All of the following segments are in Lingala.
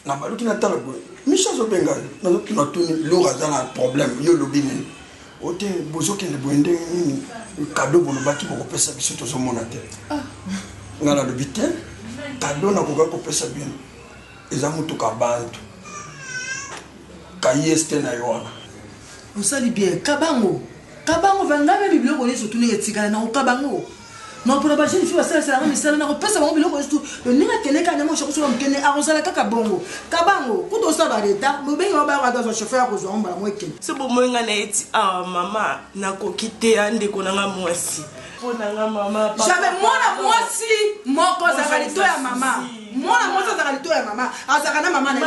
na baluki na tala boy Michel Zobenga nazo ki na toni lo za na problème yo lobini ote bozoki le boende ni cadeau bolo baki ko pesa biso to zo mona te ngala le bitel cadeau na ko ko pesa bien eza mutu ka bantu ka yeste na yona osali bien kabango vanga me biblio ko yeso tuni etikala na kabango non pour la jeune fille ça c'est la misala na ko pesa bango biloko yeso le ninga keleka na mo shoko so mkene arosala kaka bongo kabango kuto sa ba leta mo benga ba ka zo chauffeur ko zo mbala mo ekene c'est bon mo nga na eti mama na ko kite ande ko nanga mwasi ponanga mama jamais mwasi moko za kalito ya mama mwasi za kalito ya mama azaka na mama na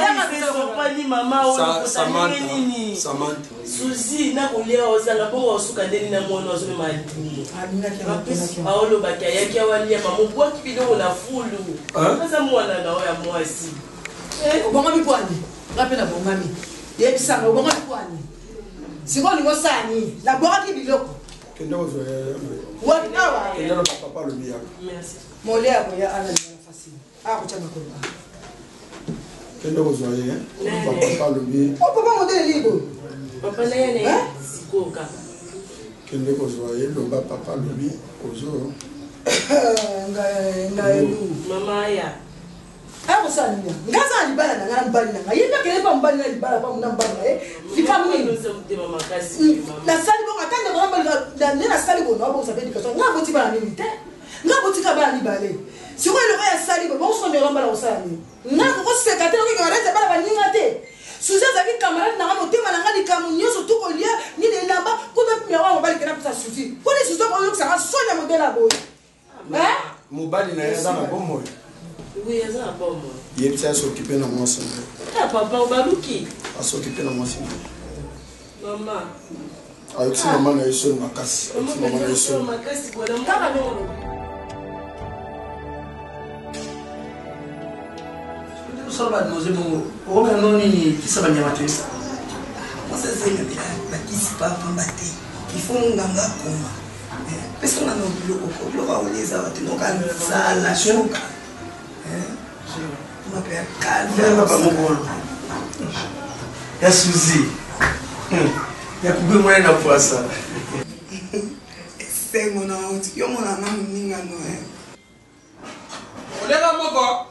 ni mama o Samantha Suzy na kolia ozanga po osuka ndeni na mwana ozo madini aolo bakaya kia walia mama bwa kibilo na fulu sasa mwana na oya mwasi bonga mipwani rapena bonga mi yebisanga bonga mipwani siko lingo sani la bonga kibiloko kendo zo wapi nawa kendo papa lo biya merci molea ko ya ana na fasini kuchanga ko kendo zo papa lo biya papa modele libo papa na yene sikoka kendo ko zo lo papa lo biya ozo ngaelu mama ya akusanya ngaza libala na ngana mbali na yenda kele pa mbali na libala pa muna mbali likamni na sali bonga tanda ko mbali na na sali bonga bo sabe dikaso ngabo ti bana ni te ngabo ti ka bana ni bale si ko lo ya sali bo so me mbala osani ngako ko se katelo ki ngarete bala baninga te suza za ki camarade na ngamo tema na ngani kamunyo so to ko lia ni de lamba ko to miwa mbali kana pesa sufi ko ni suza ko yo sa sonya modela bo mobali na yaza na bomo oui yaza na bomo yepsa s'occuper na moi ça papa obaluki a s'occuper na moi ça mama ayo si mama na yeso makasi mama na yeso makasi kwa mama no Salva de nos émotions. Au moins, non, ni qui ça va bien mater. Moi, ça c'est le bien. La qui s'y pas combattre. Il faut un ganga combat. Parce qu'on a nos bureaux, le roi, on les a, tu n'as ça, la choc. On m'appelle calme. Il y a Suzy. Il y a coupé moyen de voir ça. C'est mon nom. Yo, mon nom, ni ngano. On est là, mon gars.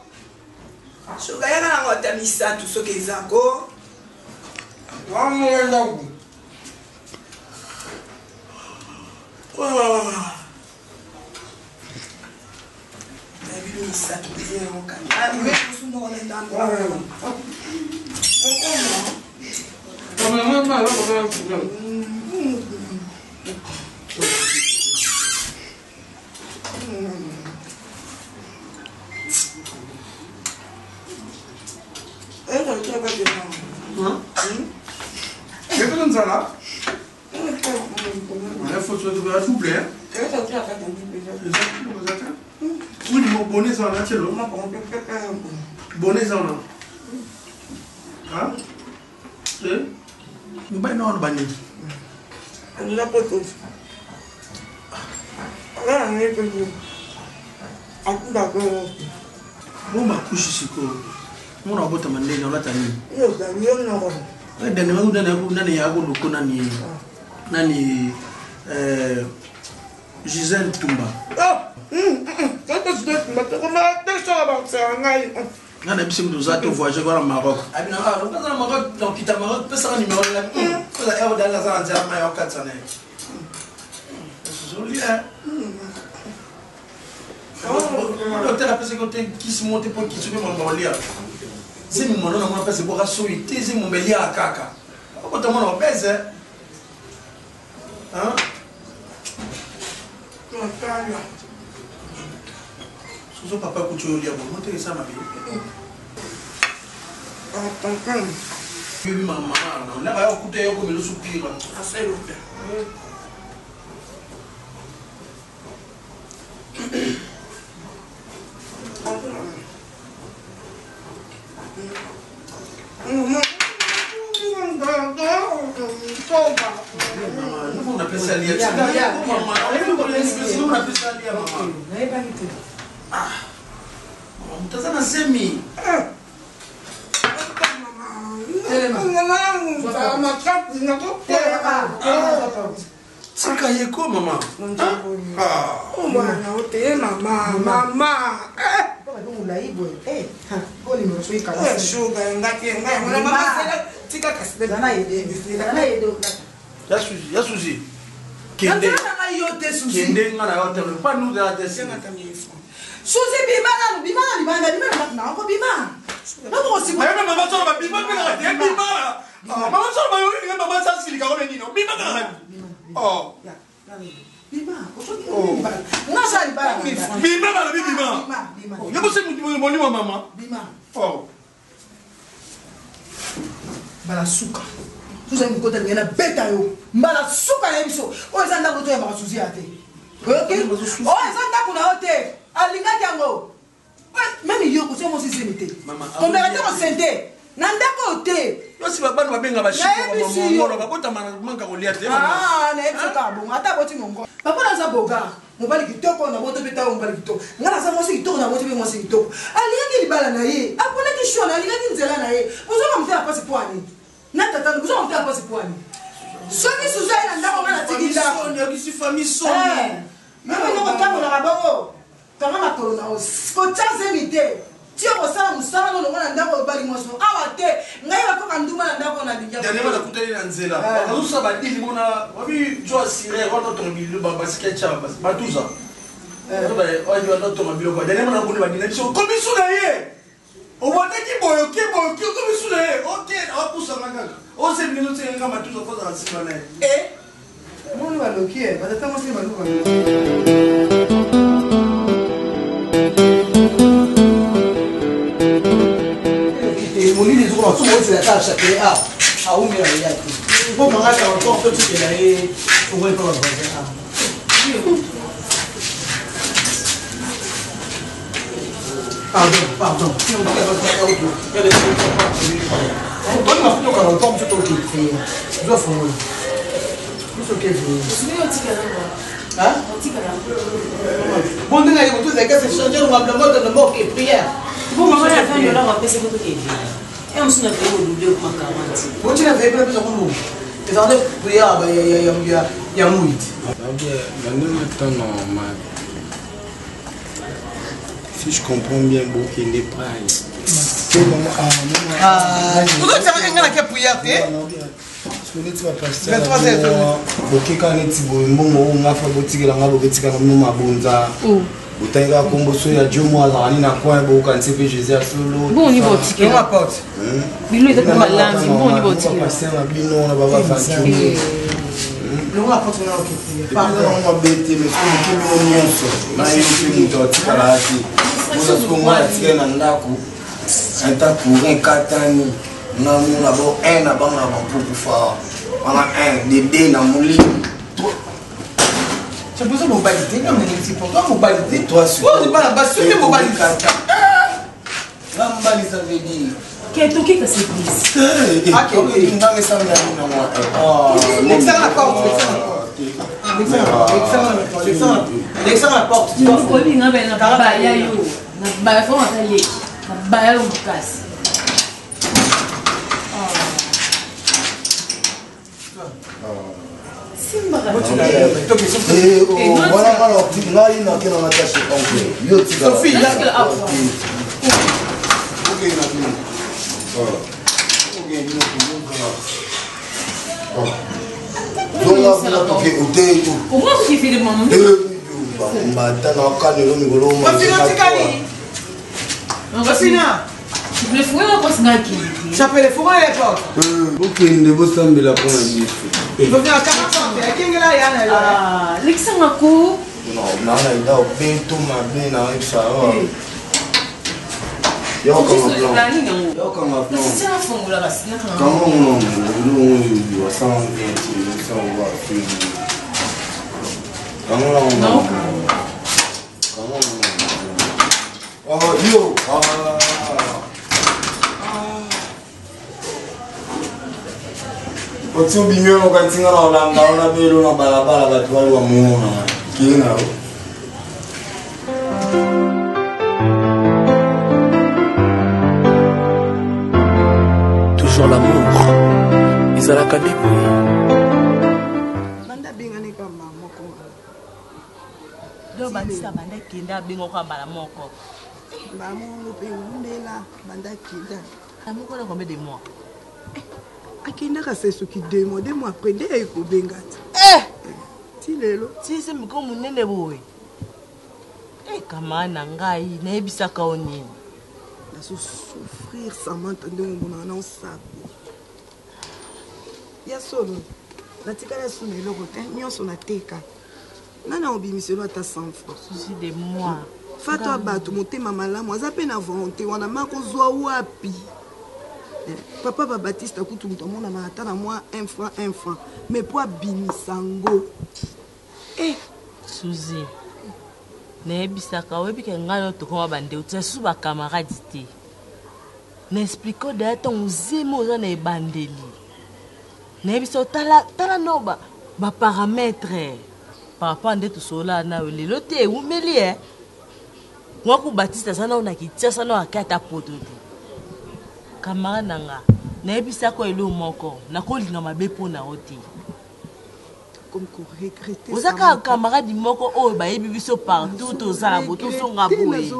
Shogaya na ngota misatu soke zako. Wamwenda huko. David misatu kuzina mokani. Wewe kusundo wale ndani. Mama faut se trouver à tout plaît. Oui, mon bonnet ça là, tu l'as. Bonnet ça là. Hein? Nous pas non banni. La poteau. Là, on est venu. À tout d'accord. Bon, ma couche ici quoi. Mon abota mandé dans la tani. Yo, Daniel non. Ouais, Daniel ou Daniel ou Daniel yago do konani. Nani Gisèle Toumba. Ah, ça te dit mais comment tu sais about ça ngai. Nana bisi mduzato voyager au Maroc. Abina ah, on passe au Maroc, donc quitte Maroc, peut ça numéro là. Faut aller dans la zone de Mallorca ça né. C'est joli hein. L'hôtel a passé côté qui se monte pour qui se met mon lire. C'est mon nom on passe pour rassurer, c'est mon bélier à kaka. Quand on m'en baise hein. Suzo papa kucho lia bon, monte ça ma vie. Attends. Bibi mama, na ba okuta yoko melo supira. Aselo. On appelle ça lia. On appelle ça lia maman. Ah. On t'a ça na semi. Tika yeko mama. Mwana ote mama. Sugar ngati ngai mama tika kasbe. Ya Suzy. Kende. Kende ngana yote pas nous de la descente. Suzy bimana libanda na ko bima. Nako si mayo mama solo bima bima bima. Mama solo mayo mama sa silika ko nino. Bima na. Oh. Bima. Nga sa libanda. Bima na bima. Yo mo se mo ni mama. Bima. Oh. Bala suka. Suzy mkota ngena beta yo. Mbala suka na biso. O ezanda ko to ya ma Suzy ate. OK? O ezanda ko na hote. Alinga jango. Même yo ko se mo si semite. Comme la tata sente. Nanda ko te. Yo si baba babenga ba shiko mama ba bota manga ko lia te. Ah, na ezo ka bon. Ata boti mongo. Papa na za boga. Mobali kitoko na boto beta o mobali kitoko. Ngala za mo si kitoko na boto be mo si kitoko. Alinga ki libala na ye. Apona ki shona alinga ki nzela na ye. Ozo ba mfia pasi poani. Na tata ozo ba mfia pasi poani. Soki Suzy na ndako ngana tikila. Sonia ki si famille son. Mama no tango na bango. Kama makolo na os. Ko chaze mite. Tio ko sala musala no ngana ndako bali moso. Awa te. Ngai ba ko kanduma na ndako na binja. Dernièrement la kuteli na nzela. Bazo sa ba dili mona. Wabi jo asire roto to bilu ba basket ba batuza. Ba oyo no to bilu ko. Dernièrement na kuni ba dili so komisu na ye. O wata ki boyo komisu na ye. OK, apusa nganga. O se binu se nganga matuza ko za sima na ye. Moni ba lokie, ba tata mo se ba luka. Moni les jours tout monde c'est la tâche à où mais il y a tout. Bon manga ça encore tout ce qu'il a et on va pas Pardon. Si on on m'a fait quand on tombe tout OK. Je dois faire. C'est OK. Hein? Bon, dinga yiko tuza kase changer ngwa mdomo de mboke prière. Bon maman la fin de là on va passer pour que et on se na fait au double comme ça. Bon tu l'avais pas besoin de et dans le prière ya muit. Si je comprends bien, beaucoup n'est pas. Vous êtes un gars qui a prière, bon niveau ticket. Bilo eza kuma langi bon niveau ticket. Le on apporte là OK. Pardon, on va bêter mais ce qui est nyonso. Na yiki muto tikala ati. Boza ko mwa tikena ndako. Anta pour un katani. Na muna bo na banga ba pupu fa. Wana de na muli. Tu as besoin de mobilité, comme les petits pour toi, mobilité. Toi, on n'est pas là-bas, sur les mobilités. La mbali ça veut dire. Qu'est-ce que c'est plus? Ah, ok. L'extérieur la porte. L'extérieur la porte. Tu vas coller na belle na baya yo. Na baya fo matali. Na baya yo mukasi. Simba. Voilà alors, tu n'as rien à dire dans la tâche. Sophie, là. OK, Comment tu fais le maman? Tu veux fouiller la poste naki? J'appelle les fourrés à l'époque. OK, ne vous semblez la première vie. Il faut venir à 40 ans. Il y a là. Ah, l'exemako. Non, non, il a bien tout ma bien avec ça. Yo comme plan. C'est un fond là, c'est un comment on va s'en bien, ça on va faire. Comment là on va? Comment on va? Oh yo, Otu binyo okantinga na olanga ona belo na balabala batu wali wa muona kina. Toujours l'amour ezalaka nde boye banda bengani kama moko do bandisa banda kenda bengo kwa mbala moko mamongo pe undela banda kida amoko na combien de mois akendaka se soki 2 mois après nde ekobenga ti lelo ti se miko munene boye kama na ngai nayebisaka o nini souffrir Samantha ndenge mona na osapi ya solo natikala suna eloko te nyonso nateka nana obimiselo ata 100 francs souci de moi fato abato motema malamu aza mpe na volonté wana makozwa wapi papa babatiste akutu moto amonana ata na mwa 1 franc mais po abimisa ngo Suzy nayebisaka oyebike ngai no tokoma bandeko tia susu bakamaradi te naexplike daya ntango ozemi oza na ebandeli nayebisa tala no baparametre papa nde tosola nayo lelo te ewumeli mwaku batiste aza nao na kitiasa nao ake ata poto te kamarade na nga nayebisaka elo moko nakolinga mabe mpo na yo te oza kaka camarade moko oyo bayebi biso partout tozala bo tozonga boye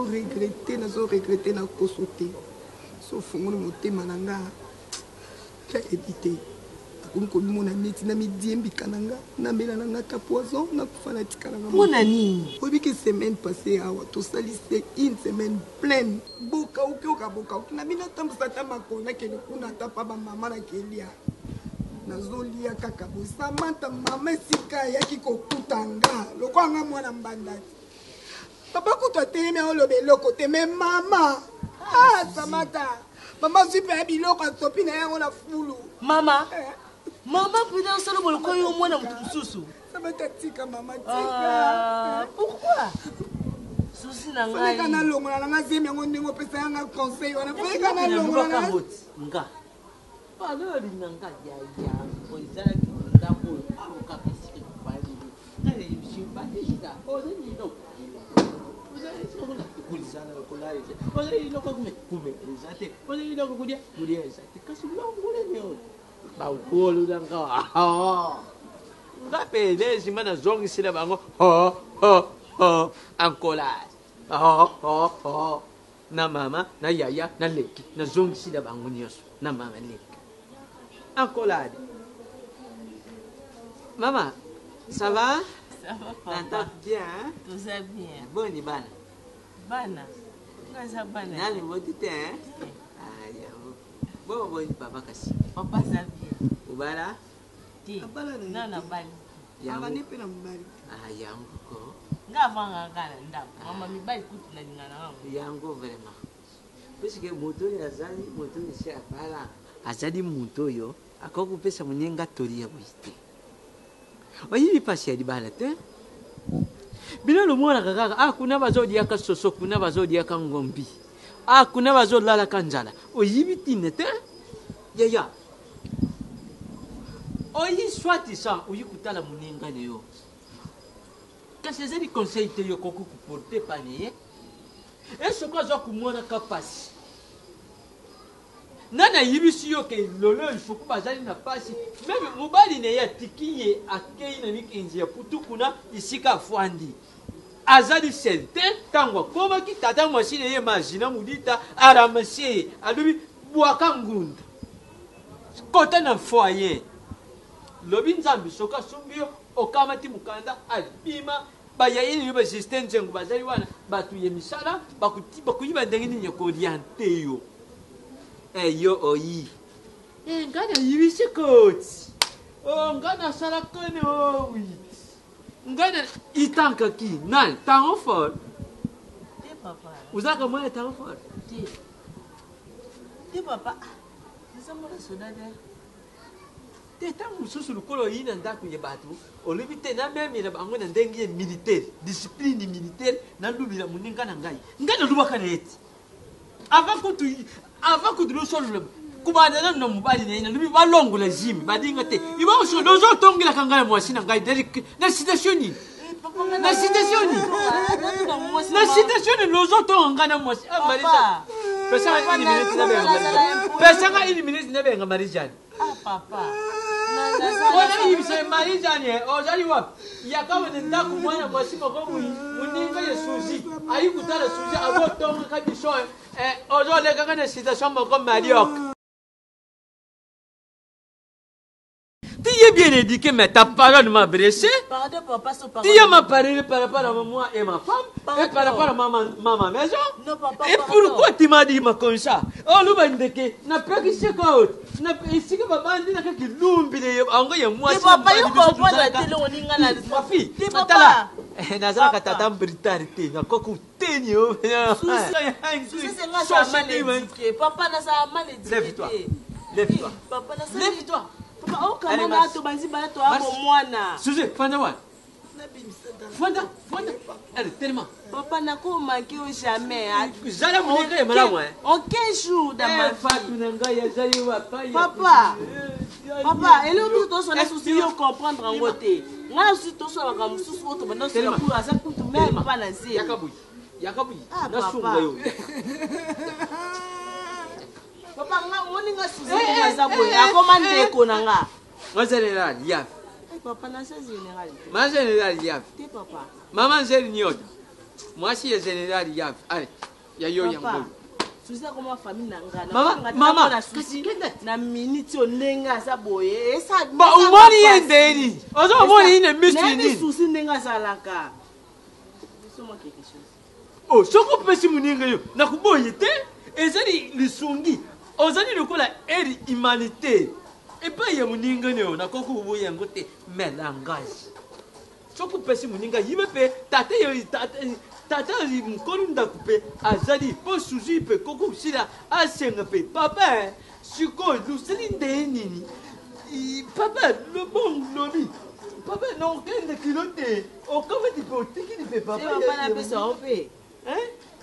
nazoregrete na koso te so fongoli motema na nga nayebi te akomi komimona neti na midiembika na nga namela na nga ta poison nakufa natikala nga mpona nini oyebiki semaine passé awa tosali se une semaine pleine bokauki okabokauki na bino atambusa ata makolo nakende kuna ata pa bamama nakelia nazolia kaka boye Samantha mama esika ayaki kokuta nga lokwa nga mwana mbandaki papa kutu atelemi oloba eloko te me mama Samantha mama zwi mpe ya biloko asopi na yango na fulu mama mpena osala boloko yo mwana moto mosusu Samantha tika mama tika pourquoi susi na ngai feka nalongola na nga zemi yango ndenge opesa yanga conseil wana feka nalongola nga balolinanga yaya oizalaki ndako oyo akokaka esika kobali nalebisibaisa ozanino eza te ozali iloko kulia eza te kasi longolene oyo bakolunanga nga mpe nezima nazongisila bango encolage na mama na yaya na leki nazongisila bango nyonso na mama leki encolade. Maman, ça va? Ça va, papa. T'entends bien, hein? Tout ça bien. Bonne bana. Bana. Ngaza bana. Nani motite, hein? Ah, yao. Bon, papa kasi. Papa ça bien. Ubala? Ti. Nana bali. Abani pe na mbali. Ah, yango ko. Ngavanga ngana ndako. Mama mibali kuti na lingana wangu. Yango vraiment. Parce que moto ya zali, moto ni sia bala. Azali moto yo. Akokupesa munyenga tori ya bwiste. Oyibi pasi ya dibala te. Bino lo mwana kaka kuna bazodi ya kasoso kuna bazodi ya kangombi. Kuna bazodi lala kanjala. Oyibi tine te. Ya. Oyi swati sa oyi kutala munyenga ne yo. Kasi ezali conseil te yo koku kuporte panier. Eso kwa zo kumona kapasi. Nana yibisi yo ke lolo ifuku bazali na pasi meme mobali ne ya tikiye akei na mikinzi ya putukuna isika fwandi azali sente tangwa koma ki tata machine ye majina mudita aramase alubi bwaka ngunda kota na foyer lobi nzambi soka sumbio okamati mukanda abima bayayini yo resistance ngo bazali wana batu ye misala bakuyiba ndenge nini ko oriente yo yo oyi ngana yibisi koti ngana sala kone wit ngana itanka ki nan tango for Ti papa. Uzaka mwana tango for Ti papa. Nisa mwana soda de. Te tango susu lukolo yina ndaku ye batu olobi te na meme na bango na ndenge militaire discipline militaire na lubila muninga na ngai ngana lubaka na eti avant que tu sois le kubana na mobali na lubi balongola jimi badinga te iba so dozo tongila kanga moi sina ngai na citation ni na citation ni lozo tonga na moi marisa pesa ini minute na benga marisa Ah, papa. Ona ibise maliza ne ozali wapi yakawe nenda kumwana mwasimo ko muninga ya suzi ayikutala suzi abotonga kabiso ozole kaka situation moko mariok. Tu es bien éduqué, mais ta parole m'a blessé. Pardon, papa, son parole. Tu m'as parlé par rapport à moi et ma femme, et par rapport à ma maison. Non, papa, et pourquoi tu m'as dit comme ça? Oh, le bandeke, n'a pas qui se compte. N'a pas ici que papa dit que l'umbi de envoyer moi. Mais papa, il comprend la télé, on y a ma fille. Papa. Nazaka tata brutalité, na koku tenio. Souci, c'est là mal éduqué. Papa n'a ça mal éduqué. Lève-toi. Lève-toi. Papa n'a ça. Lève-toi. Papa, oh, comment on a tout basi balato à mon moine. Suzy, Fanda. Elle tellement. Papa n'a qu'au manqué au jamais. J'allais mourir, madame. En 15 jours dans ma famille. Papa. Papa, et là, tout ça, souci de comprendre en côté. Moi, je suis tout seul à la sous autre, mais non, c'est le coup à ça pour tout même pas lancer. Yakaboui. Ah, papa. Papa, on est souci de ça. Comment on a moi, général, Yaf. Papa, n'a pas général. Moi, général, Yaf. Papa. Maman, général. Moi, je suis général, Yaf. Allez, Yayo Yango. Souci comment famille n'a maman, na souci na minute onenga sa boye et ça ba umoni yendeni ozo umoni ne misini souci nenga salaka laisse-moi quelque chose oh soko pesi muninga yo na kuboye te ezali lisungi ozali lokola eri humanité et pas ya muninga ne na koku boye ngote mais langage soko pesi muninga yibe pe tate yo tata mkolunda kupe azali po suji pe koko sila asenga pe papa siko luseli ndenini papa le bon lobi papa non kende kilote o kama di po tiki pe papa papa na pesa ope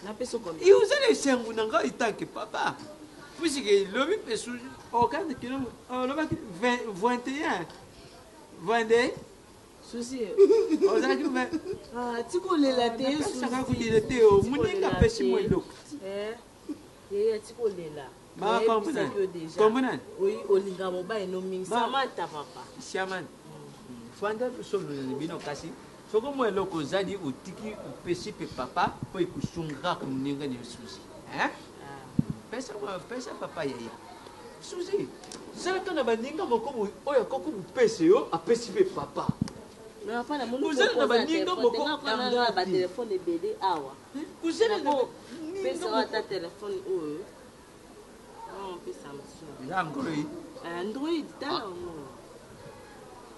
na pesa comme et vous allez sengu nanga itanke papa puisque lobi pe suji o kende kilo o loba 21 22 souci ozalaki me tikolela te saka kulela te o muninga pesi mo eloko tikolela comprendre oui olinga mobali no mingi samanta papa siaman fanda solo bino kasi soko mo eloko ozali otiki opesi pe papa po ekusunga kuninga ne souci pesa papa yaya souci zalaka na baninga moko oyo akoko bupese yo apesi pe papa. Mais enfin, vous êtes dans le téléphone et BD. Vous êtes dans le téléphone. On peut Samsung. Android.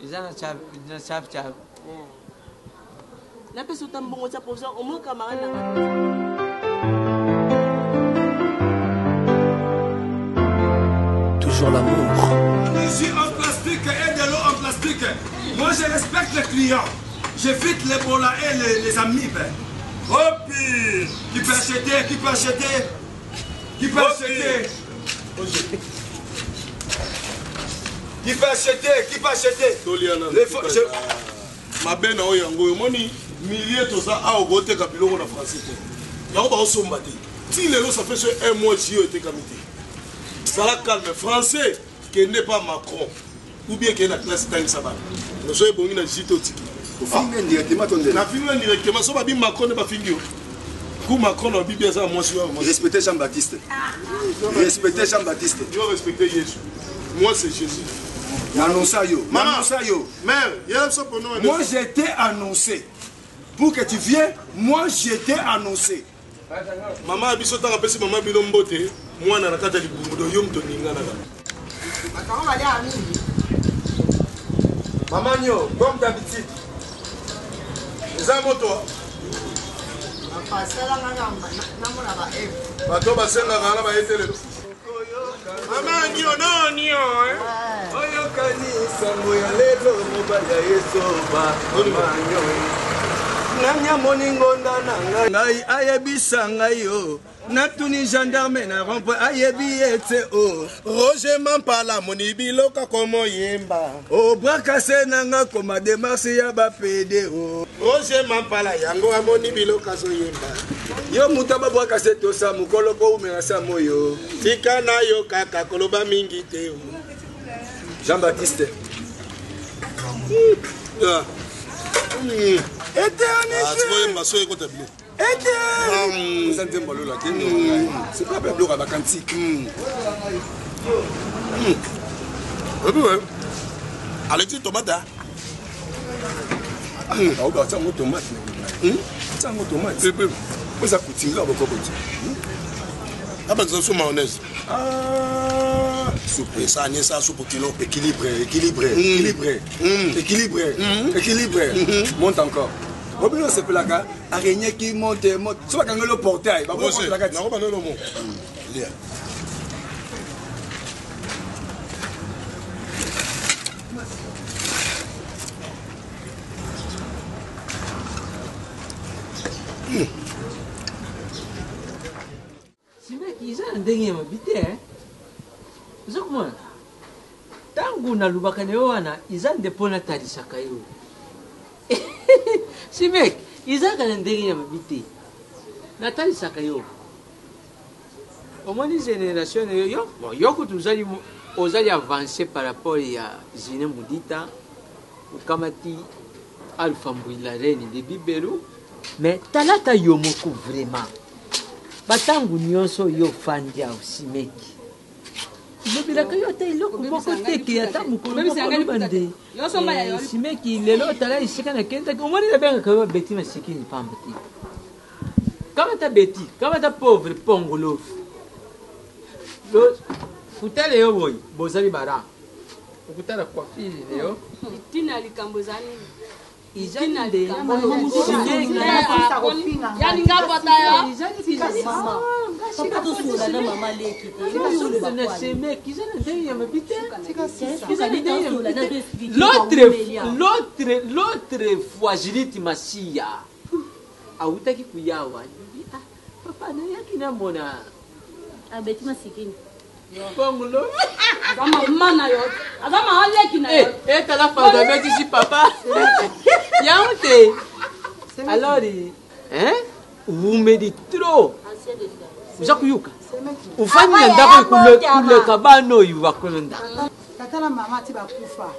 Ils ont un chap. La personne est bon, ça pour ça. Au moins, camarade. Toujours l'amour. Ici en plastique et de l'eau en plastique. Moi je respecte les clients. J'évite les bolas et les amis. Ben. Oh pire. Qui peut acheter? Qui peut acheter? Qui peut acheter? Qui peut acheter? Qui peut acheter? Ma belle a yango moni milliers tout ça a augmenté capillo na français. Yango ba osomba te. Si les ça fait un mois j'y été comité. Ça la calme français qui n'est pas Macron ou bien qui est la classe tank ça va. Nous sommes bons na jito tiki. Finir directement ton délai. Na finir directement so ba bi Macron ne ba fingio. Ku Macron na bibia ça moi sur moi. Respectez Jean-Baptiste. Respectez Jean-Baptiste. Je respecter Jésus. Moi c'est Jésus. Moi j'étais annoncé. Pour que tu viennes, moi j'étais annoncé. Maman biso tanga pesi maman bino mbote, moi na nakata libungo yom to ningana. Maman Nyo, comme d'habitude. Eza moto. Bato basenga ngala ba etele. Maman Nyo no Nyo. Oyo kanisa moya lelo mobali ya Yesu ba. Maman Nyo. Nanya moningo ndana ngai ayebisa ngai yo. Natuni gendarme na rompo ayebi ete o. Roger Mampala monibilo ka komo yemba. O brakase nanga koma demarche ya ba PD o. Roger Mampala yango amoni bilo ka so yemba. Yo mutaba brakase to sa mukolo ko umela sa moyo. Tika na yo kaka koloba mingi te o. Jean-Baptiste. C'est pas un bloc à vacances. Alexis tomate. On va faire tomate. Ça tomate. Moi ça coûte là beaucoup petit. Ah ben ça sous mayonnaise. Ah, soupe ça n'est ça soupe kilo. Équilibré. Monte encore. Bon bien c'est là gars, araignée qui monte. Tu vas quand le portail, va monter la gars. Non, pas le mot. Lire. Iza ndenge mabite uza kumona tangu nalubaka ne wana iza ndepona talisaka yo simek iza kana ndenge mabite natalisaka yo omoni génération yo bon yoko tuzali ozali avancer par rapport ya Zine Mudita ukamati Alpha Mbwila Reine de Bibelu mais talata yo moko vraiment batangu nyonso yo fandi ya Simeki lobilaka yo te iloko moko teki ata mokolo moko bande Simeki lelo tala isika na kenda omoni lebengaka yo Beti masikini pamba te kama ta Beti kama ta pauvre pongolo lo futale yo boy bozali bara okutala kwa fili leo tina likambo zani izina de yani ngapata ya papa to sola na mama leki l'autre fois Jiliti Masia autaki kuyawa papa na yaki na mona abeti masikini Pongolo. Agama mana yo. Agama oleki na yo. Tala fanda beti si papa. Yaoute. Alors, vous me dites trop. Vous akuyuka. Ufanya ndako kule kabano yuwa kulenda. Tatala mama ti bakufa.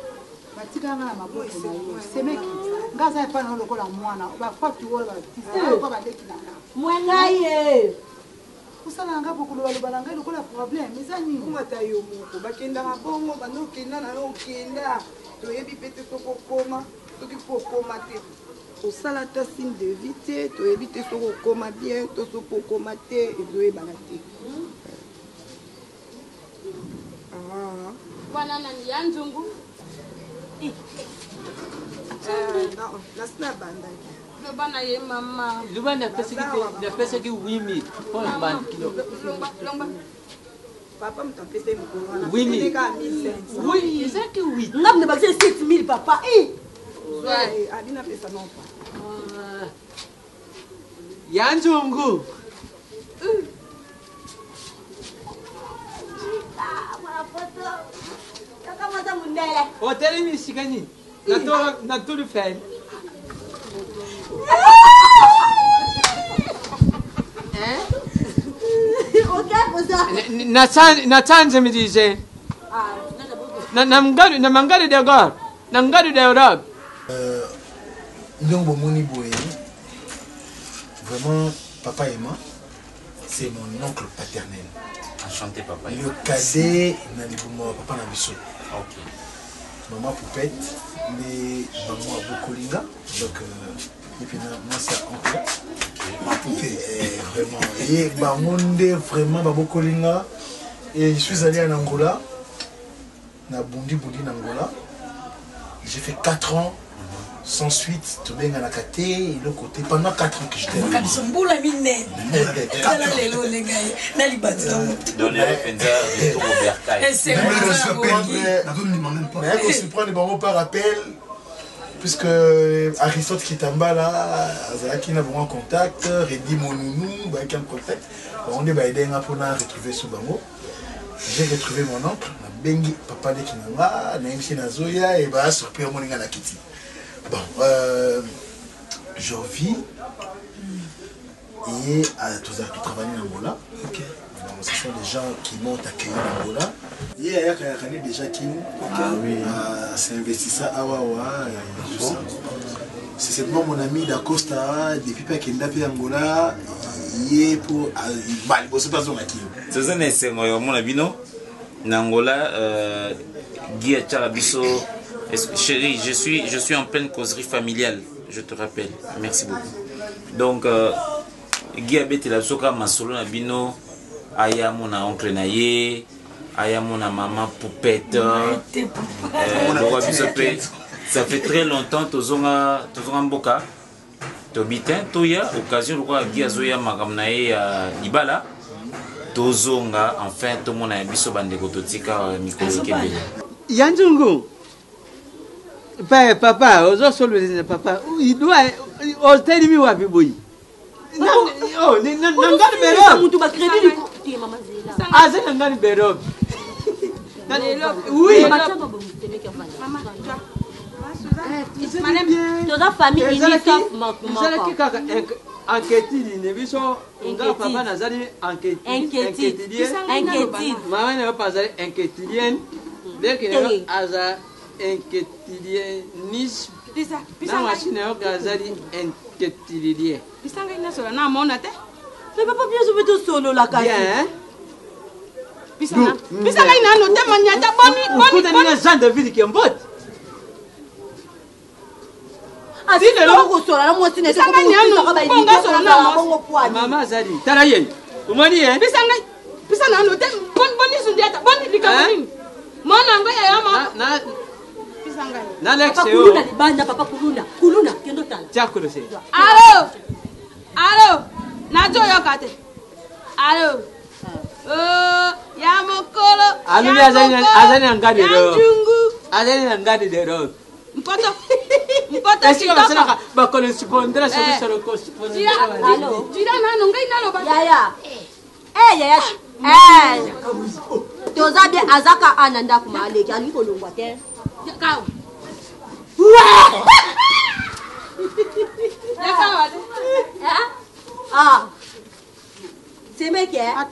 Batika na maboko na yo. Semeki. Ngaza pa na lokola mwana. Ba fatu wala tisa ko ba leki na. Mwangaye. Kusala nga bokulu balobala ngai lokola problème ezani kumata yo moko bakendaka bongo bandokenda na yo okenda toyebi mpe te tokokoma soki mpo okoma te osala ta signe de vie te toyebi te soki okoma bien to soki okoma te ezoyebana te bwana nani ya nzungu nasina bandaki bana ye mama Luba na pesa ki 8000 pour le ban kilo. Papa me tapé des mokolo. 8000. Oui, c'est que 8. Ngam ne bakse 7000 papa. Ouais, abina pesa non pas. Yanzungu. Hotel ni sikani. Na to le faire. Natanze mi dice na mangari de gor na ngari de Europe donc bomoni boye vraiment papa et moi c'est mon oncle paternel. Enchanté papa. Le cadet na libumo papa na biso. OK. Maman Poupette mais maman Bokolinga donc et puis moi c'est oncle. Vraiment. Et Bamonde, vraiment, Babokolinga. Et je suis allé en Angola. Na Bundi en Angola. J'ai fait 4 ans. Sans suite, tout bien à la KT et le côté. Pendant 4 ans que j'étais là. Puisque Aristote qui est en bas là, qui n'a vraiment contact, Reddy Monounou, qui a un contact, on est aidé à retrouver ce bango. J'ai retrouvé mon oncle, Bengi, papa de Kinanga, Naimsi Nazoya, et bah surpris au Moninga Nakiti. Bon, je vis et tout travailler en Angola. Ce sont des gens qui m'ont accueilli en Angola. Hier, il y a déjà qui c'est investisseur Awawa. C'est simplement mon ami d'Acosta, depuis Pekenda et Angola, il est pour. C'est mon abino. Nangola, Guy Charabiso. Chérie, je suis en pleine causerie familiale, je te rappelle. Merci beaucoup. Donc, Guy Abete la soka masolo nabino, aya mon oncle naye, aya mon maman poupette. Ça fait très longtemps tozonga mboka. Tobitin toya occasion de quoi Guy azoya makamnaye ibala. Tozonga enfin tout mon biso bandeko totika mikolo kebele. Yanjungu. Papa, ozo solo papa. Il doit tell me wapi boy. Oh, nangani bero. Mutu ba crédit ni mama Zela. Aze nangani bero. Oui. Maman. Toda famille unika Zalaki kaka enquête ni biso nga papa nazali enquête. Maman ne va pas aller enquêtilienne. Dès que aza enquêtilienisme. Na machine yo gazali enquêtilien. Pisanga ina solo na mona te. Mais papa bien je veux tout solo la kasi. Pisanga ina no te manyata boni. Kuna Jean David qui mbot. Asi le ko solo na mo sine te ko bonga solo na bongo kwani. Mama zali. Tala yen. Umani Pisanga no te boni sundiata boni likaboni. Mona ngo ya mama. Na Na Alex kuluna libanda papa kuluna kendo tala. Chakolo se. Alo. Nacho yokate. Alo. Ya mokolo. Alu azani ngadi ro. Azani ngadi de ro. Mpoto sitoka. Ba correspondre sur le correspondre. Alo. Jira nanu ngai nalo ba. Ya. Ya. Toza bien azaka ananda kumaleki aliko longwa te. Kau. C'est mec hein?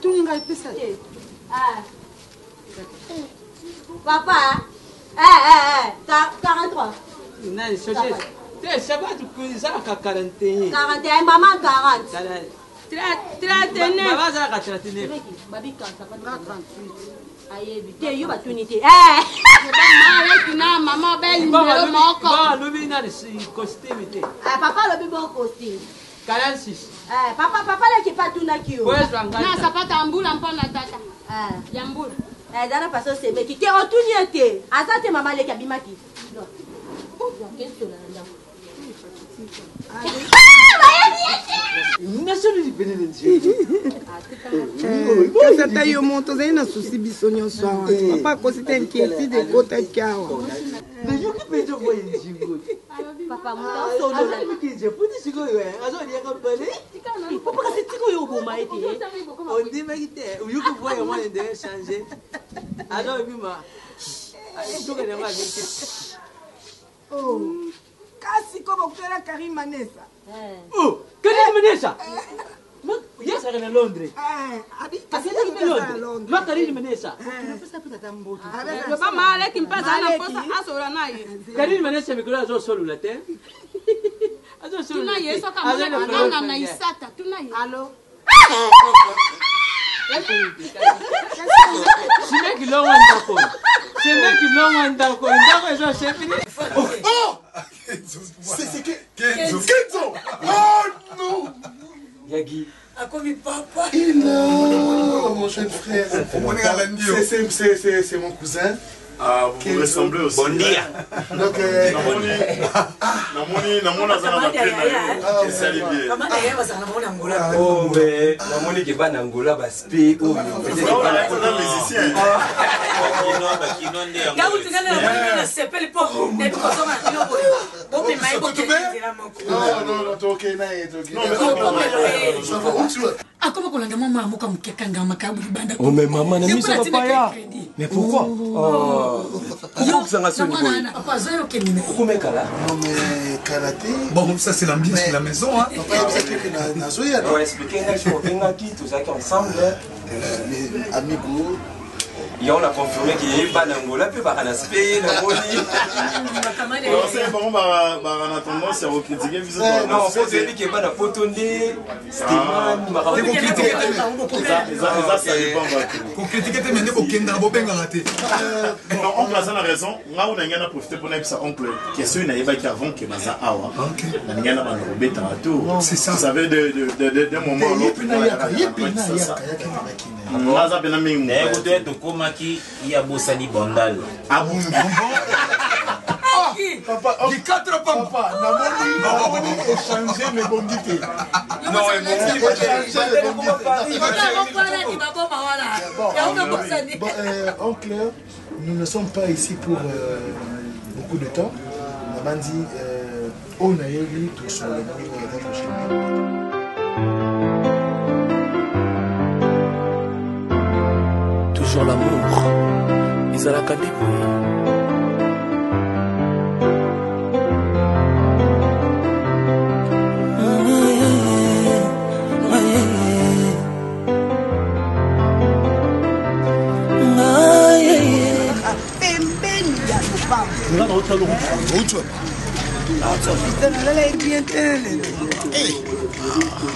Papa. 43. Non, c'est pas tout ça 41. 41 maman 40. 39. Maman ça 39. Babi 38. Ayebi yo batunité maman belle numéro moko lobi na costume te papa lobi bon costume 46 papa la ki patuna ki yo na sapata mbula mpona tata ya mbula dana paso sebe ki ke otunie te azate mama le kabimaki kasata yo moto ozali na susi biso nyonso awa papa akosita inquiétude ekota kiawa papa mosolola papa kasi tiko yo oboma ete ondimaki te oyuki voye mwana ndenge change alors bima tokenyango aveke kasi ko bokutela Karim Manesa. Karim Manesa? Yes, I'm in Londres. Londres. Ma Karim Manesa. Papa male qui passe na posa asora na ye. Karim Manesa me kula zo solo la te. Azo solo. Tuna ye so kama na isata tuna ye. Allo. C'est mec qui l'ont d'accord. C'est mec qui l'ont d'accord. D'accord, c'est fini. Oh! C'est Kenzo! Oh non! Yagi. Akomi papa. Mon jeune frère. C'est mon cousin. Ah, vous me ressemblez aussi. Bon dia. Donc, oh, mais Namoni qui va Angola, va speak. Oh, musicien. Oh, mais maman, n'est pas papa. Mais pourquoi? Bon, ça c'est l'ambiance de la maison. Hein. On va expliquer, on va expliquer ensemble. Amigo, il on a confirmé qu'il y a eu Banangola puis Baranaspe na moni c'est bon on a tendance à critiquer non c'est celui qui est pas na potonde Steman ça dépend ko critiquer te mende bokenda bobenga raté non on place la raison nga on a ngana profiter pour ça oncle question na yeba ki avant que baza awa na ngana ba robeta tout c'est ça vous savez de moment Maza pena mingi. Ne kutoe tokomaki ya bosani bondal. Abungi. Papa, di 4 papa, na moni échanger mes bondités. Non, il faut changer les bondités. En clair, nous ne sommes pas ici pour beaucoup de temps. On a dit on a eu tout sur le monde. Toujours l'amour, ils ont la cadée.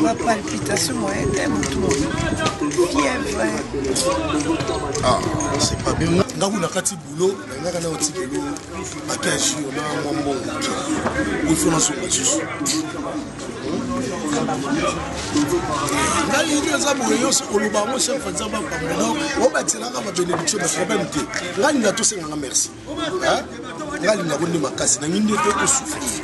Ma palpitation moyenne qui est vrai. Ah, c'est pas bien. Ngabou na kati boulot, na ngaka na otikelo package na mombo. Il faut na so Jesus. Là, il y a des amoureux qui ont le baron chef faisant ba pamona, o batela ka ba bénédiction de problème té. Là, il a tout ça na merci. Hein? Là, il a bonne makasi na nginde te ko souffrir.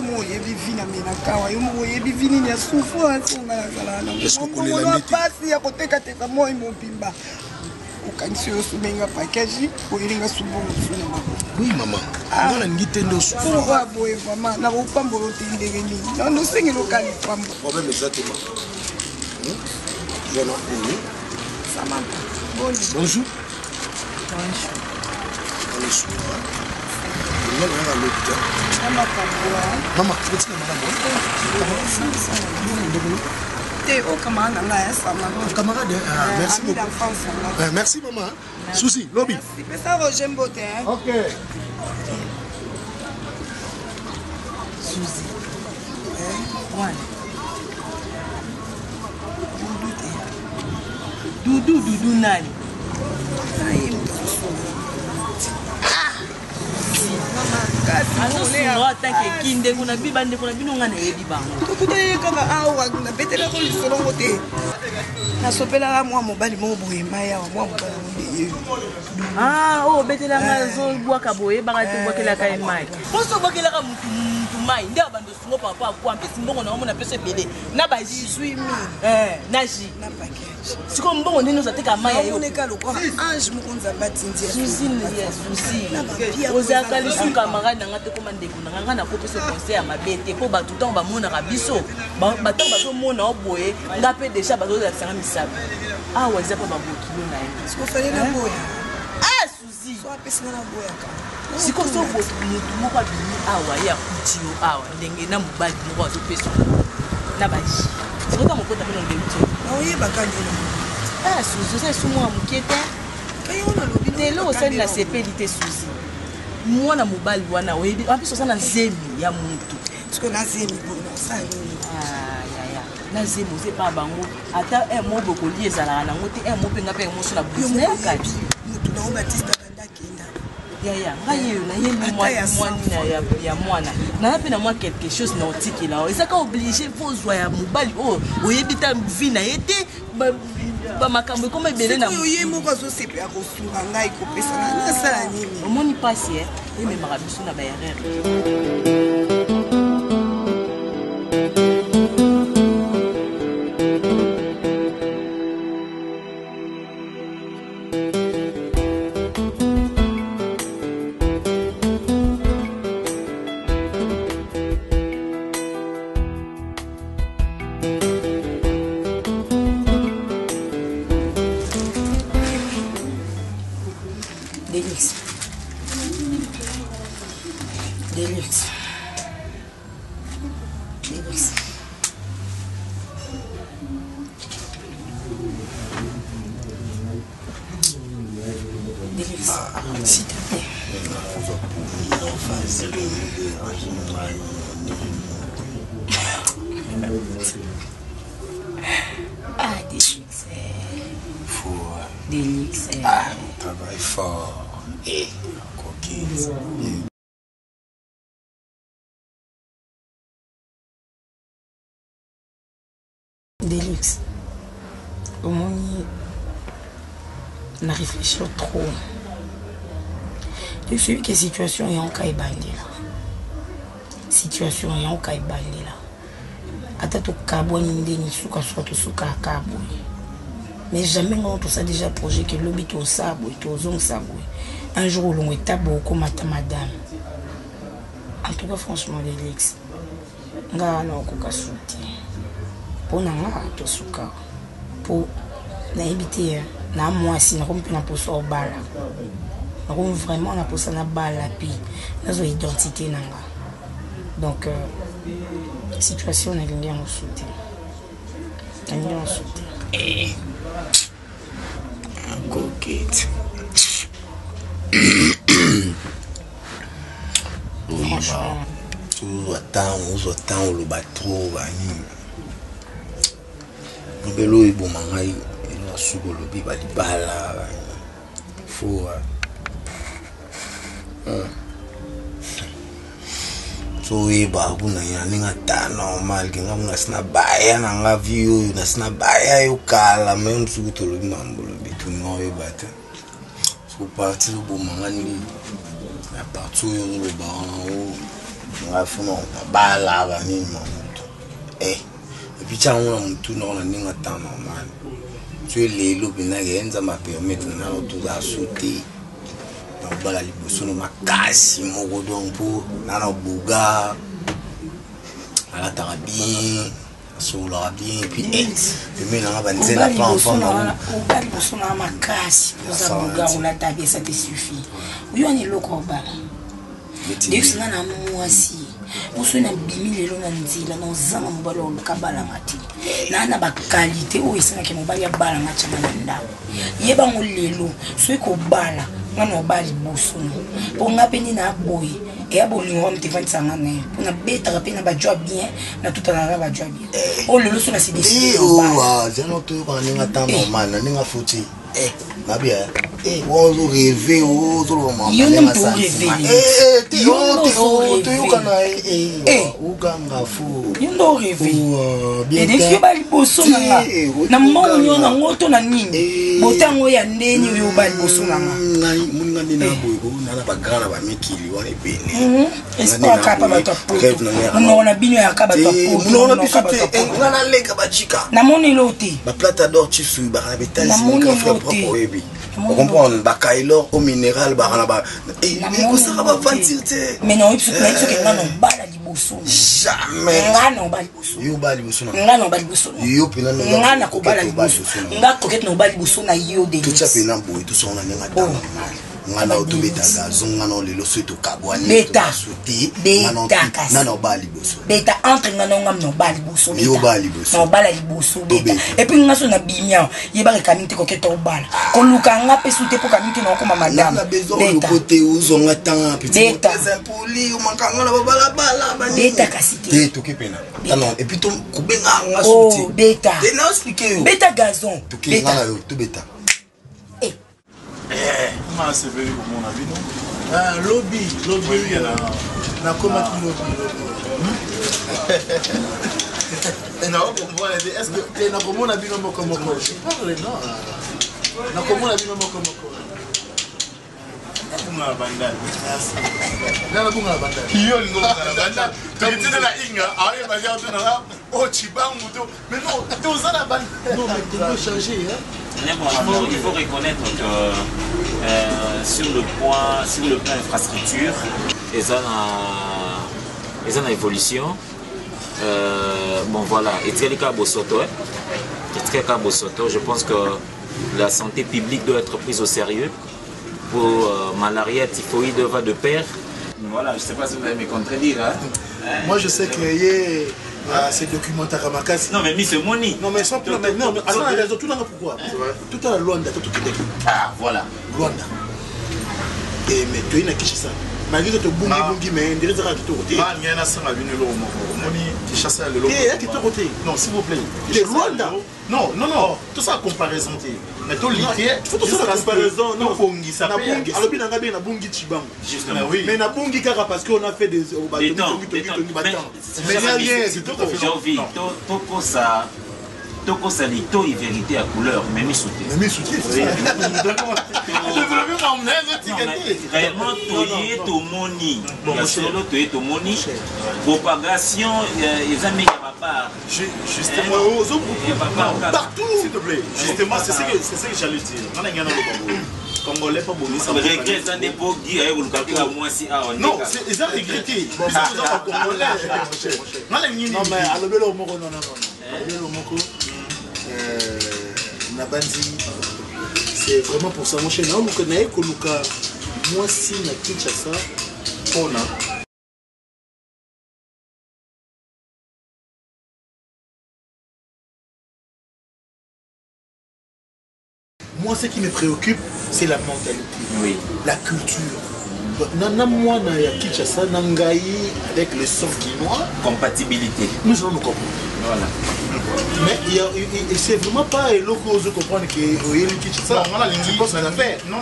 Mo yebi vina mena kawa, mo yebi vini na souffrance ngala ngala. Est-ce que vous connaissez la nité? Pasi ya koteka teka mo imobimba. Ukanisi yosumenga package ko ilinga subungu suna mako. Oui maman. Ngala ngite ndo souffrir. Pourquoi boye maman na upambo lotindenge ni. Non sengi lokali pambo. Problème exactement. Voilà. Samantha. Bonjour. Bonjour. Bonjour. Bonjour. Maman, tu veux maman? Camarade, merci beaucoup. Merci maman. Souci, lobby. Ok. Suzy. Doudou nani. azosunga tanke kinde kuna bibande kuna bino ngana yebi bango tokutai kaka awa na betela ko lisolongo te nasopelaka mwa mobali moko boye maya mwa mobali onde o betela nga zobwaka boye baka te bwakelaka ye mai poso bwakelaka mutu mai nde abando sungo papa akwampe simbongo na omona peso ebele na baji 18,000 na ji na package siko mbongo ndeni ozateka mai yayo oneka lokwa ange moko nzambe atindia susine ya susi ozalaka lisu camarade nanga te koma ndeko nanga nga nakopesa conseil ya mabe te mpo bato ntango bamonaka biso batango bazomona o boye nga mpe deja bazolakisanga misapi awa eza mpo babokilo na ye sikofale na boya susi so apesinga na boyaka siko so motu moko abimi awa ye akuti yo awa ndenge na mobali moko azopesa na baji sikota mokota mpe nonge uti naoyebaka ndena susi oza esu mwa moke te lelo osali na sepeli te susi mwana mobali wana oyebi ampesi oza na zemi ya motu siko na zemi bonasalini na zemi oza epa bango ata mo bokoli ezalaka nango te mo mpenga mpe moso na business kati motu nango batista bandakenda yaya ngai eyo nayembi mwanina ya mwana naya mpe na mwa quelque chose na otikela o ezaka oblige fo ozwa ya mobali oyo oyebi ta vi na ye te bamakambo ekoma ebele na ye moko azosepela kosunga ngai kopesana nasala nini omoni mpasi ememaka biso na baerreur S'il te plaît. Ah, Délix. Délix. Ah, on travaille fort. Et coquille. Délix. Au moins, on a réfléchi trop. Je suis que situation est en Kaibandi là. Situation est en Kaibandi là. Ata to kabo ni ndeni suka soit to suka kabo. Mais jamais on tout ça déjà projet que lobby to sabo et to zong sabo. Un jour où l'on est tabo comme madame. En tout cas franchement Délix. Nga na ko kasuti. Pour nga to suka. Pour na habiter na moi si na kompe na poso bala. Vraiment na posa na bala pi nazo identité nanga. Donc situation na lingi en soutien. Lingi en soutien. Eh. Coquette. Franchement, tout attend le bateau bani. Ngelo ibo mangai ina sugo lobi bali bala. Faut so iba kuna ya ninga ta normal kinga muna sina baya na nga view na sina baya yo kala men sugo to lobi mambo lobi tu no iba ta so parti bo mangani ya parti yo lo ba o nga funo bala ba ni mamuto et puis ça on a mutu no na ninga ta normal tu le lobi na genza ma permettre na to za sauter bala liboso no makasi moko donc pour nana buga ala ta bien sola bien puis mais na ba nzela pa enfant na bala liboso na makasi pour buga on ta bien ça te suffit oui on est loko bala dès que na mwasi uso na bimi lelo na nzila na zama mobalo kabala ngati na ba qualité o isana ke mobali ya bala ngati na ndako yeba ngolelo so ko bala ngana bali boso po ngapeni na boy e abolingo mtivantanga ne po na beta kapena ba job bien na tutana ba job bien o lelo so na si décider o jano to ba ninga ta normal na ninga futi na bien on zo rêver o zo lo mama yo nem to rêver te yo kana o ganga fu yo ndo rêver bien que bali boso na monyo na ngoto na nini botango ya ndeni yo bali boso na muninga ndina boyo na ba gara ba mikili wana bene espoir kapa ba to no na bino ya kaba to no na biso te ngana leka ba chika na moni lote ba plata d'or chifu ba na betali ka fra propre webi on comprend ba kailo au minéral ba na ba ko sa ba fantirte mais non il faut que ngana bala liboso jamais ngana bala liboso yo bala liboso ngana bala liboso yo pena no ngana ko bala liboso ngaka kokete no bala liboso na yo de tout ça pena boy tout ça on a ninga ta ngana otobeta gazo ngana lelo soto kabwani beta ngana bali boso beta entre ngana ngam no bali boso yo bali boso no bala liboso beta et puis ngaso na bimia yeba kamite koketa obala koluka nga pesu te po kamite na ko mama madame na bezo le côté uzo ngata petit très impoli o makanga na babala bala bani beta kasite te to kepena non et puis to kubenga ngaso ti beta te na expliquer yo beta gazon to ke ngala yo to beta comment c'est venu pour mon avis non lobby na comment tu lobby non comment est-ce que na comment na bino moko moko je parle non na comment na bino moko moko bunga bandana na bunga bandana yo lingo bunga bandana tu na inga aye ba ya tu na o chibangu to mais non tu za na bandana non mais tu dois changer hein. Il faut reconnaître que sur le plan infrastructure, ils ont une évolution. Bon voilà, je pense que la santé publique doit être prise au sérieux. Pour malaria, typhoïde va de pair. Voilà, je ne sais pas si vous allez me contredire. Hein? Moi je sais qu'il y a ces documentaires à Makassi. Non mais Miss Moni. Non mais sans plus non mais attends, tout là pourquoi? Tout à Luanda, tout Québec. Ah voilà. Luanda. Et mais tu es une qui ça. Malgré que tu bungi mais ndire zaka ki to côté. Ah ngena sanga bino lo moni qui chasse le lo. Et qui to côté. Non, s'il vous plaît. De Rwanda. Non, tout ça comparaison mais to lité, faut tout ça comparaison non bungi ça. Na bungi alobi na ngabe na bungi chibango. Justement oui. Mais na bungi kaka parce qu'on a fait des mais il y a rien, c'est tout à fait. J'ai envie toko ça toko ça les taux et vérité à couleur mais mi sauté. Mais mi sauté. Réellement toyé to moni. Ya solo toyé to moni. Propagation ils aiment ma part. Justement partout s'il te plaît. Justement c'est ce que j'allais dire. On a gagné le Congolais pas bonné ça. Requête en dépôt qui a eu le calcul à moi si ah on. Non, c'est ils ont regretté. Bon ça nous a Congolais. Non mais alobe lo moko non. Alobe lo moko Nabandi, c'est vraiment pour ça. Mon cher, nous connaissons Koluka. Moi, si na Kinshasa, on a. Moi, ce qui me préoccupe, c'est la mentalité, oui, la culture. Nana moi na ya Kinshasa, Nangaï avec le sang guinois. Compatibilité. Nous allons nous comprendre. Voilà. Mais c'est vraiment pas l'eau de comprendre que ça. Je pense à l'affaire. Non,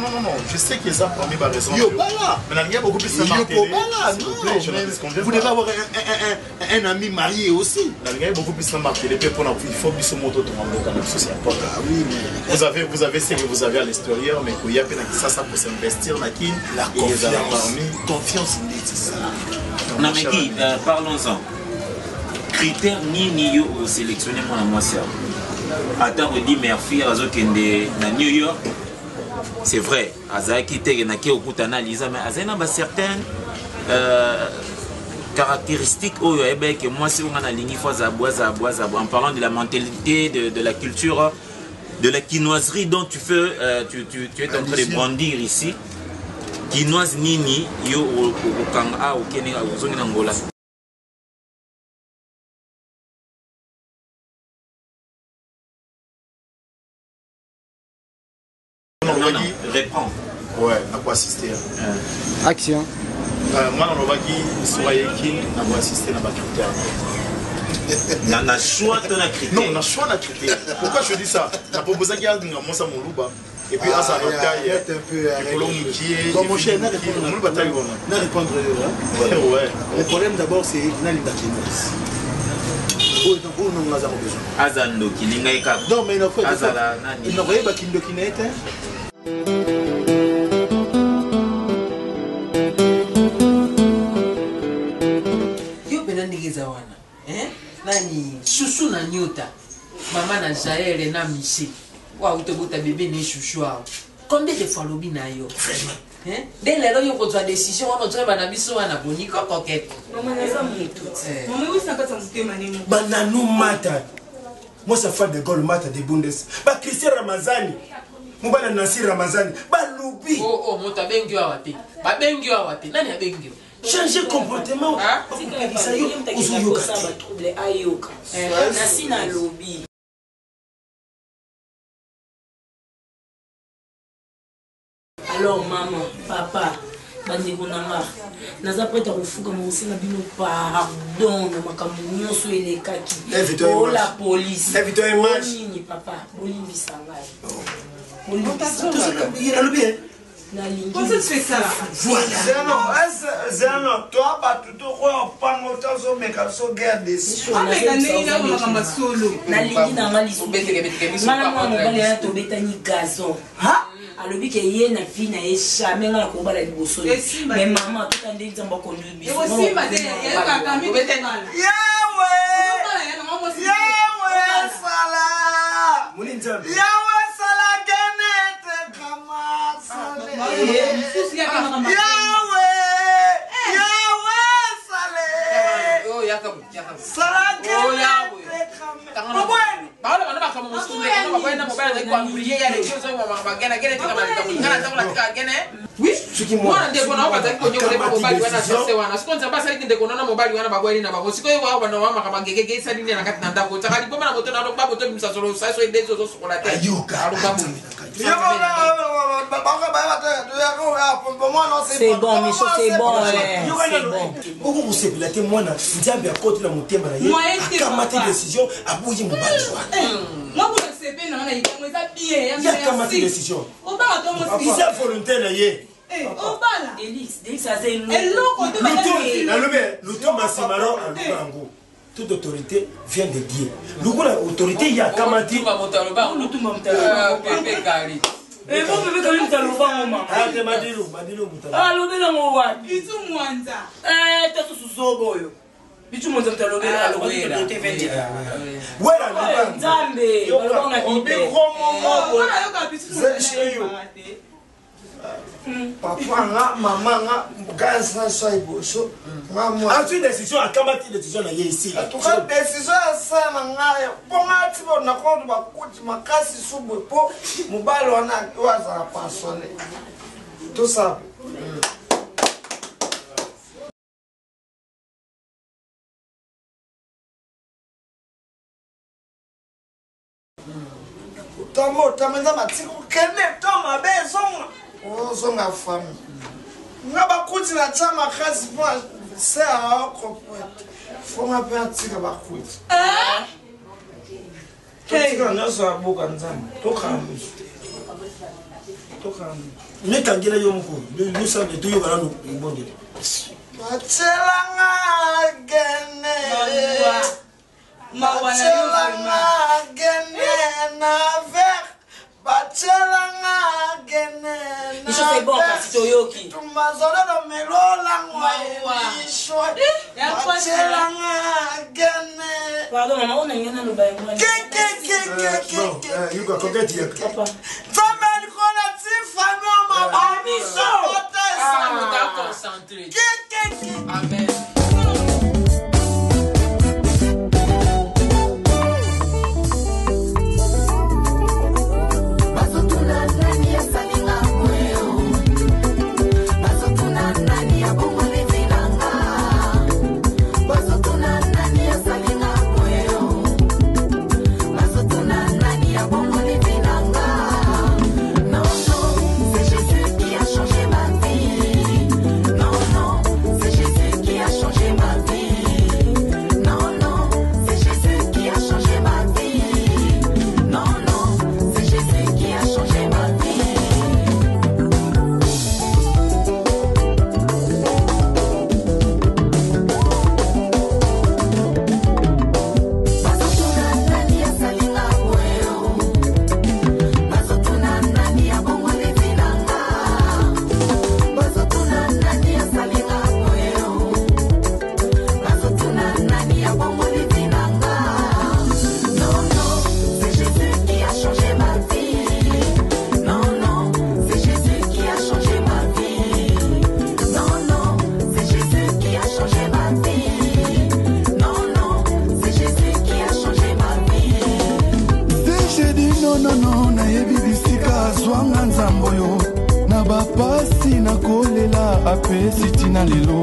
je sais que ça parmi ma raison. Yo, pas là. Mais il y a beaucoup plus de vous devez avoir un ami marié aussi. Il y a beaucoup plus de marqué. Il faut que ce mot de vous avez ce que vous avez à l'extérieur, mais il y a ça pour s'investir. La confiance nécessaire. Non, mais qui, parlons-en. Critère ni yo sélectionner mon moi ça. Attends, on dit Murphy à New York. C'est vrai, Azaki te na ki okuta analyse mais azena ba certaines caractéristiques que moi si on a ligne fois en parlant de la mentalité de la culture de la quinoiserie dont tu es en train de brandir ici. Quinoise nini yo au Kanga au Kenya au zone d'Angola. Non, réponds. Ouais, à quoi assister. Action. Moi, on va dire, on va assister à ma critère. On a choix de la critère. Non, on a choix de la critère. Pourquoi je dis ça? La proposition qui a dit, on a mon louba. Et puis, à sa taille, un peu comme mon cher, n'a répondre. Le problème d'abord, c'est Nalinda Kinois. Azando Kilingaika. Non, mais il n'a pas Kindo Kinete. Yo penandigeza wana. Nani chouchou na nyota. Maman na Jaël na Miché. Wa utobuta bébé ne chouchou. Combien de fois lobi na yo? Hein? Dès lors yo kozwa décision wana ozwa bana biso wana boniko coquette. Maman naza mutu. Maman oui ça kata mutema nemo. Bananou mata. Moi ça fait de gol mata de Bundes. Ba Christian Ramazani. Mubana Nasir Ramazani. Ba Loubi. Oh mota bengi wa wapi? Ba bengi wa wapi? Nani abengi? Changer comportement. Ça yo uzuyoka ça va troubler ayoka. Nasina lobby. Alors maman, papa, bandeko nanga, naza prête à refuka mosinga bino pardon na makambo nyonso elekaki. Oh la police. Évite un match. Nini papa, bolingi sangai. Comment ça se fait ça là? Zeno, toi, bah, tout au moins, pas longtemps, mais quand on garde des sous. Ah, mais quand il y a un solo. Nalingi na ngali sobete mana mwa mobali ya tobetani gazon. Ha? Alobi ke ye na fi na ye jamais ngala ko bala liboso. Mais maman tout ande nzamba ko ndubi. Et aussi ba de ya ka kami betani. Yawe! Yawe sala! Mulinzambe. Yawe sala genete kama sale. Yawe! Yawe sale! Oh yakam. Sala genete kama. Bala bana bakama musume kana babana mobile za kwa mbuye ya le chose wa magana gene tika malika kana takola tika gene. Oui, moi ndeko na bata ko nyoko le mobile wana sose wana. Sikonza basa liki ndeko na mobile wana babweli na babo. Siko yo bana wa makama ngegege isa dini na kati na ndako. Takali boma na moto na babo to msasolo saso ndezo zo sokola te. Ayuka. Aruka mu. Yo baba C'est bon, Michaud, c'est bon. Beaucoup vous savez, la témoin, diable à côté de mon thème, il y a ma décision à bouger mon bal. Moi, vous le savez, non, il y a ma décision. Ils sont volontaires, là, toute autorité vient de Dieu. L'autorité, il y a Kamati. Et mon bébé quand même t'as le vent maman. Ah t'es Madilou. Ah le bébé mon wa. Bitu mwanza. T'as tout sous Bitu mwanza t'as le bébé à l'ouest. Ouais là. Nzambe. On a dit. Papa nga maman nga gaza so iboso nga moi. As une décision à Kamati décision na ici. En tout cas décision ça na nga ponga tibo na ko ba kuti makasi subwe po mubalo wana waza pasole. Tout ça. Tomo tamenza matiko kene toma bezonga. Ozonga fami. Ngaba kuti na chama kazi pa se ako poeta. Fonga pe atika bakuti. Tika nyoso abuka nzama. Tokambi. Nekangela yo mko. Yo sabe tu yo barano mbongele. Bachelanga gene. Bachelanga gene na ver. Bachelanga gene. Michaud c'est bon kasi toyoki. Tumazolo do melola ngwa. Bachelanga gene. Pardon maman on a ngena no baye ngwa. You go forget here. Papa. Famille kona ti famille mama. Michaud. On t'a concentré. Amen. Pasi na kolela apesi tina lelo